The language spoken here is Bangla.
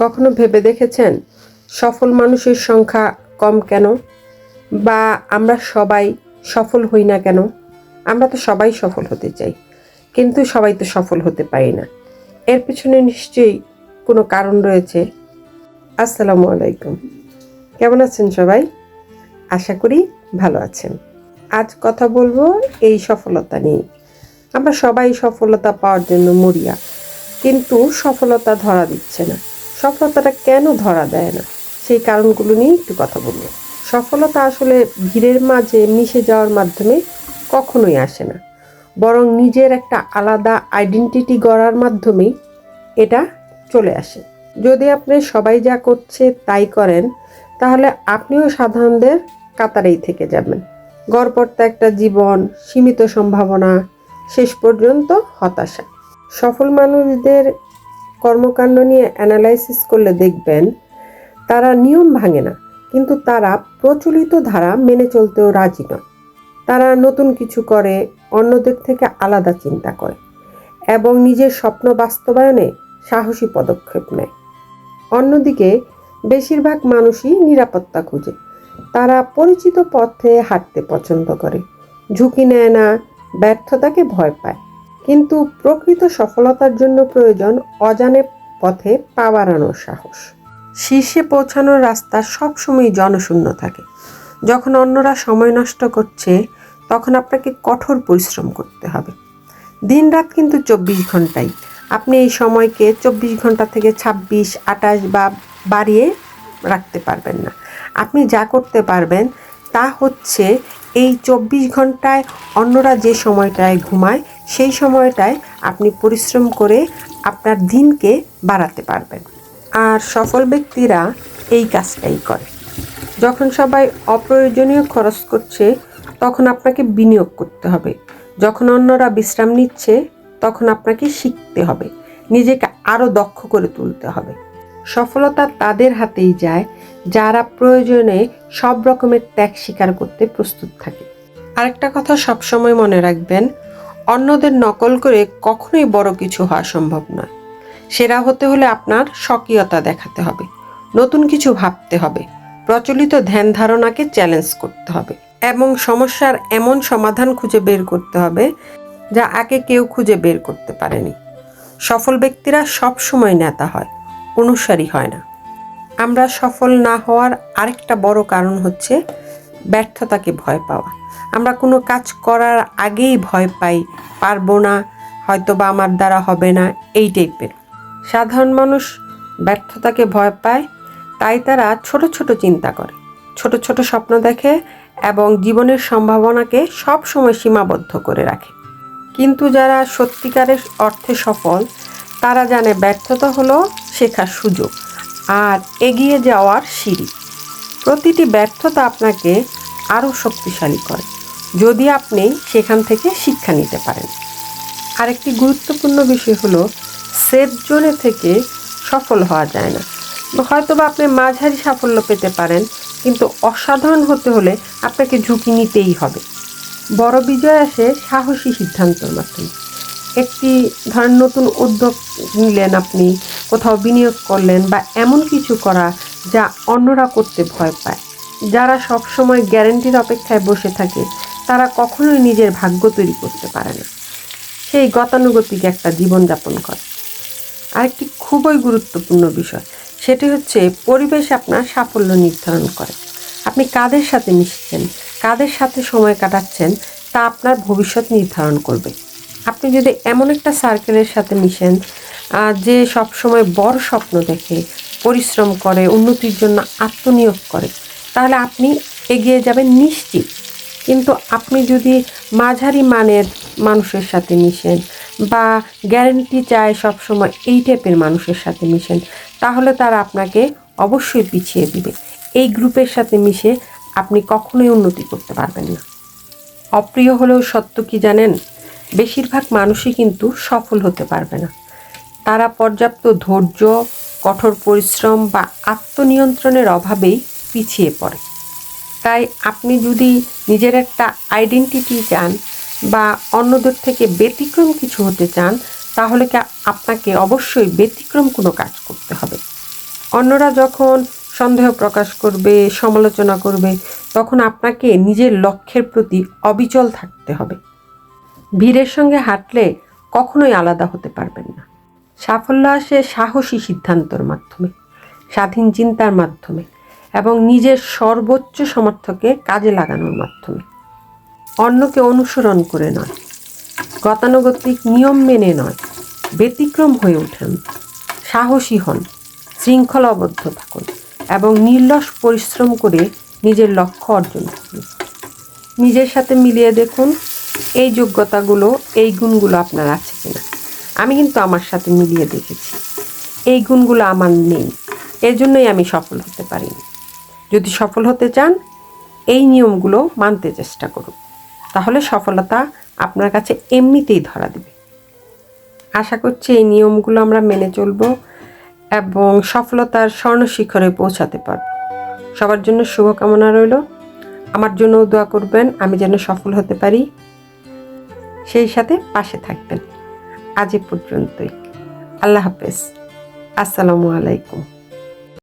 কখনো ভেবে দেখেছেন সফল মানুষের সংখ্যা কম কেন? বা আমরা সবাই সফল হই না কেন? আমরা তো সবাই সফল হতে চাই, কিন্তু সবাই তো সফল হতে পারি না। এর পিছনে নিশ্চয়ই কোনো কারণ রয়েছে। আসসালামু আলাইকুম, কেমন আছেন সবাই? আশা করি ভালো আছেন। আজ কথা বলবো এই সফলতা নিয়ে। আমরা সবাই সফলতা পাওয়ার জন্য মরিয়া, কিন্তু সফলতা ধরা দিচ্ছে না। সফলতাটা কেন ধরা দেয় না, সেই কারণগুলো নিয়ে একটু কথা বলবো। সফলতা আসলে ভিড়ের মাঝে মিশে যাওয়ার মাধ্যমে কখনোই আসে না, বরং নিজের একটা আলাদা আইডেন্টিটি গড়ার মাধ্যমেই এটা চলে আসে। যদি আপনি সবাই যা করছে তাই করেন, তাহলে আপনিও সাধারণদের কাতারেই থেকে যাবেন। গড়পড়তা একটা জীবন, সীমিত সম্ভাবনা, শেষ পর্যন্ত হতাশা। সফল মানুষদের কর্মকাণ্ড নিয়ে অ্যানালাইসিস করলে দেখবেন তারা নিয়ম ভাঙে না, কিন্তু তারা প্রচলিত ধারা মেনে চলতেও রাজি নয়। তারা নতুন কিছু করে, অন্যদের থেকে আলাদা চিন্তা করে এবং নিজের স্বপ্ন বাস্তবায়নে সাহসী পদক্ষেপ নেয়। অন্যদিকে বেশিরভাগ মানুষই নিরাপত্তা খুঁজে। তারা পরিচিত পথে হাঁটতে পছন্দ করে, ঝুঁকি নেয় না, ব্যর্থতাকে ভয় পায়। কিন্তু প্রকৃত সফলতার জন্য প্রয়োজন অজানা পথে পা বাড়ানোর সাহস। শীর্ষে পৌঁছানোর রাস্তা সবসময় জনশূন্য থাকে। যখন অন্যরা সময় নষ্ট করছে, তখন আপনাকে কঠোর পরিশ্রম করতে হবে। দিন রাত কিন্তু 24 ঘন্টাই। আপনি এই সময়কে 24 ঘন্টা থেকে 26, 28 বা বাড়িয়ে রাখতে পারবেন না। আপনি যা করতে পারবেন তা হচ্ছে এই 24 ঘন্টায় অন্যরা যে সময়টায় ঘুমায়, সেই সময়টায় আপনি পরিশ্রম করে আপনার দিনকে বাড়াতে পারবেন। আর সফল ব্যক্তিরা এই কাজটাই করে। যখন সবাই অপ্রয়োজনীয় খরচ করছে, তখন আপনাকে বিনিয়োগ করতে হবে। যখন অন্যরা বিশ্রাম নিচ্ছে, তখন আপনাকে শিখতে হবে, নিজেকে আরও দক্ষ করে তুলতে হবে। সফলতা তাদের হাতেই যায় যারা প্রয়োজনে সব রকমের ত্যাগ স্বীকার করতে প্রস্তুত থাকে। আরেকটা কথা সবসময় মনে রাখবেন, অন্যদের নকল করে কখনোই বড় কিছু হওয়া সম্ভব নয়। সেরা হতে হলে আপনার স্বকীয়তা দেখাতে হবে, নতুন কিছু ভাবতে হবে, প্রচলিত ধ্যান ধারণাকে চ্যালেঞ্জ করতে হবে এবং সমস্যার এমন সমাধান খুঁজে বের করতে হবে যা আগে কেউ খুঁজে বের করতে পারেনি। সফল ব্যক্তিরা সব সময় নেতা হয়, অনুসারী হয় না। আমরা সফল না হওয়ার আরেকটা বড় কারণ হচ্ছে ব্যর্থতাকে ভয় পাওয়া। আমরা কোনো কাজ করার আগেই ভয় পাই, পারবো না, হয়তো বা আমার দ্বারা হবে না, এই টাইপের। সাধারণ মানুষ ব্যর্থতাকে ভয় পায়, তাই তারা ছোট ছোট চিন্তা করে, ছোট ছোট স্বপ্ন দেখে এবং জীবনের সম্ভাবনাকে সব সময় সীমাবদ্ধ করে রাখে। কিন্তু যারা সত্যিকারের অর্থে সফল, তারা জানে ব্যর্থতা হলো শেখার সুযোগ আর এগিয়ে যাওয়ার সিঁড়ি। প্রতিটি ব্যর্থতা আপনাকে আরও শক্তিশালী করে, যদি আপনি সেখান থেকে শিক্ষা নিতে পারেন। আরেকটি গুরুত্বপূর্ণ বিষয় হলো, সেফ জোনে থেকে সফল হওয়া যায় না। হয়তো বা আপনি মাঝারি সাফল্য পেতে পারেন, কিন্তু অসাধারণ হতে হলে আপনাকে ঝুঁকি নিতেই হবে। বড় বিজয় আসে সাহসী সিদ্ধান্তের মাধ্যমে। একটি ধরেন নতুন উদ্যোগ নিলেন, আপনি কোথাও বিনিয়োগ করলেন বা এমন কিছু করা যা অন্যরা করতে ভয় পায়। যারা সবসময় গ্যারান্টির অপেক্ষায় বসে থাকে, তারা কখনোই নিজের ভাগ্য তৈরি করতে পারে না, সেই গতানুগতিক একটা জীবনযাপন করে। আরেকটি খুবই গুরুত্বপূর্ণ বিষয়, সেটি হচ্ছে পরিবেশ আপনার সাফল্য নির্ধারণ করে। আপনি কাদের সাথে মিশছেন, কাদের সাথে সময় কাটাচ্ছেন, তা আপনার ভবিষ্যৎ নির্ধারণ করবে। আপনি যদি এমন একটা সার্কেলের সাথে মিশেন যে সবসময় বড় স্বপ্ন দেখে, পরিশ্রম করে, উন্নতির জন্য আত্মনিয়োগ করে, তাহলে আপনি এগিয়ে যাবেন নিশ্চিত। কিন্তু আপনি যদি মাঝারি মানের মানুষের সাথে মিশেন বা গ্যারান্টি চায় সবসময় এই টাইপের মানুষের সাথে মিশেন, তাহলে তারা আপনাকে অবশ্যই পিছিয়ে দিবে। এই গ্রুপের সাথে মিশে আপনি কখনোই উন্নতি করতে পারবেন না। অপ্রিয় হলেও সত্য কি জানেন, বেশিরভাগ মানুষই কিন্তু সফল হতে পারবে না। তারা পর্যাপ্ত ধৈর্য, কঠোর পরিশ্রম বা আত্মনিয়ন্ত্রণের অভাবেই পিছিয়ে পড়ে। তাই আপনি যদি নিজের একটা আইডেন্টিটি চান বা অন্যদের থেকে ব্যতিক্রম কিছু হতে চান, তাহলে আপনাকে অবশ্যই ব্যতিক্রম কোনো কাজ করতে হবে। অন্যরা যখন সন্দেহ প্রকাশ করবে, সমালোচনা করবে, তখন আপনাকে নিজের লক্ষ্যের প্রতি অবিচল থাকতে হবে। ভিড়ের সঙ্গে হাঁটলে কখনোই আলাদা হতে পারবেন না। সাফল্য আসে সাহসী সিদ্ধান্তের মাধ্যমে, স্বাধীন চিন্তার মাধ্যমে এবং নিজের সর্বোচ্চ সামর্থ্যকে কাজে লাগানোর মাধ্যমে। অন্যকে অনুসরণ করে নয়, গতানুগতিক নিয়ম মেনে নয়, ব্যতিক্রম হয়ে ওঠেন, সাহসী হন, শৃঙ্খলাবদ্ধ থাকুন এবং নির্লস পরিশ্রম করে নিজের লক্ষ্য অর্জন করুন। নিজের সাথে মিলিয়ে দেখুন এই যোগ্যতাগুলো, এই গুণগুলো আপনার আছে কিনা। আমি কিন্তু আমার সাথে মিলিয়ে দেখেছি, এই গুণগুলো আমার নেই, এর জন্যই আমি সফল হতে পারিনি। যদি সফল হতে চান এই নিয়মগুলো মানতে চেষ্টা করুন, তাহলে সফলতা আপনার কাছে এমনিতেই ধরা দেবে। আশা করছি এই নিয়মগুলো আমরা মেনে চলব এবং সফলতার স্বর্ণ শিখরে পৌঁছাতে পারব। সবার জন্য শুভকামনা রইল। আমার জন্যও দোয়া করবেন, আমি যেন সফল হতে পারি, সেই সাথে পাশে থাকবেন। আজ এ পর্যন্তই। আল্লাহ হাফেজ। আসসালামু আলাইকুম।